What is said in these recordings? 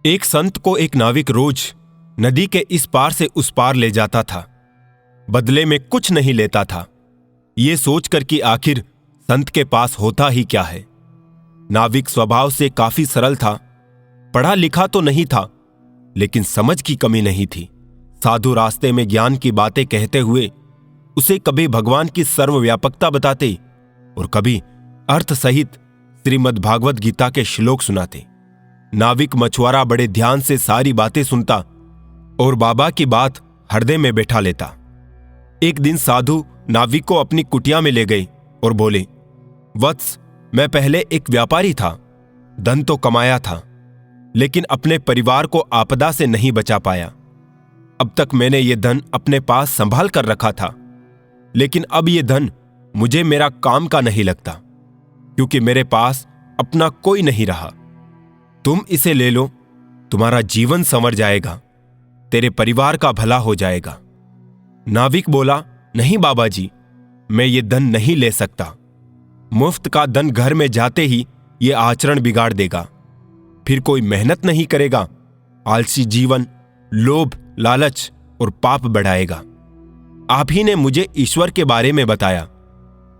एक संत को एक नाविक रोज नदी के इस पार से उस पार ले जाता था, बदले में कुछ नहीं लेता था, ये सोचकर कि आखिर संत के पास होता ही क्या है। नाविक स्वभाव से काफी सरल था, पढ़ा लिखा तो नहीं था, लेकिन समझ की कमी नहीं थी। साधु रास्ते में ज्ञान की बातें कहते हुए उसे कभी भगवान की सर्वव्यापकता बताते और कभी अर्थ सहित श्रीमद् भागवत गीता के श्लोक सुनाते। नाविक मछुआरा बड़े ध्यान से सारी बातें सुनता और बाबा की बात हृदय में बैठा लेता। एक दिन साधु नाविक को अपनी कुटिया में ले गए और बोले, वत्स, मैं पहले एक व्यापारी था, धन तो कमाया था, लेकिन अपने परिवार को आपदा से नहीं बचा पाया। अब तक मैंने ये धन अपने पास संभाल कर रखा था, लेकिन अब ये धन मुझे मेरा काम का नहीं लगता, क्योंकि मेरे पास अपना कोई नहीं रहा। तुम इसे ले लो, तुम्हारा जीवन संवर जाएगा, तेरे परिवार का भला हो जाएगा। नाविक बोला, नहीं बाबा जी, मैं ये धन नहीं ले सकता। मुफ्त का धन घर में जाते ही ये आचरण बिगाड़ देगा, फिर कोई मेहनत नहीं करेगा, आलसी जीवन, लोभ, लालच और पाप बढ़ाएगा। आप ही ने मुझे ईश्वर के बारे में बताया।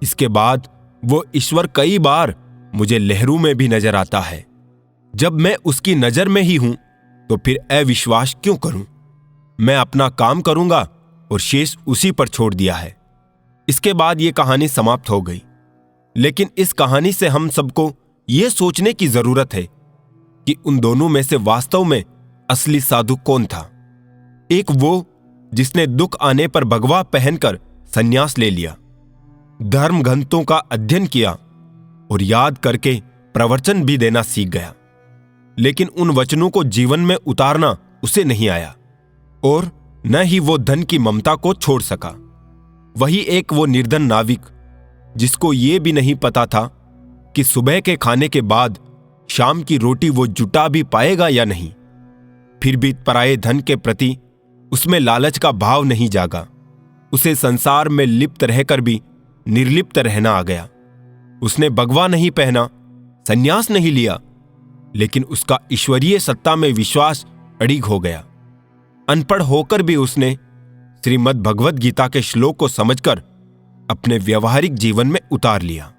इसके बाद वो ईश्वर कई बार मुझे लहरों में भी नजर आता है। जब मैं उसकी नजर में ही हूं तो फिर अविश्वास क्यों करूं? मैं अपना काम करूंगा और शेष उसी पर छोड़ दिया है। इसके बाद यह कहानी समाप्त हो गई। लेकिन इस कहानी से हम सबको यह सोचने की जरूरत है कि उन दोनों में से वास्तव में असली साधु कौन था। एक वो जिसने दुख आने पर भगवा पहनकर संन्यास ले लिया, धर्म ग्रंथों का अध्ययन किया और याद करके प्रवचन भी देना सीख गया, लेकिन उन वचनों को जीवन में उतारना उसे नहीं आया, और न ही वो धन की ममता को छोड़ सका। वही एक वो निर्धन नाविक जिसको ये भी नहीं पता था कि सुबह के खाने के बाद शाम की रोटी वो जुटा भी पाएगा या नहीं। फिर भी पराये धन के प्रति उसमें लालच का भाव नहीं जागा। उसे संसार में लिप्त रहकर भी निर्लिप्त रहना आ गया। उसने भगवा नहीं पहना, संन्यास नहीं लिया, लेकिन उसका ईश्वरीय सत्ता में विश्वास अड़िग हो गया। अनपढ़ होकर भी उसने श्रीमद् भगवत गीता के श्लोक को समझकर अपने व्यवहारिक जीवन में उतार लिया।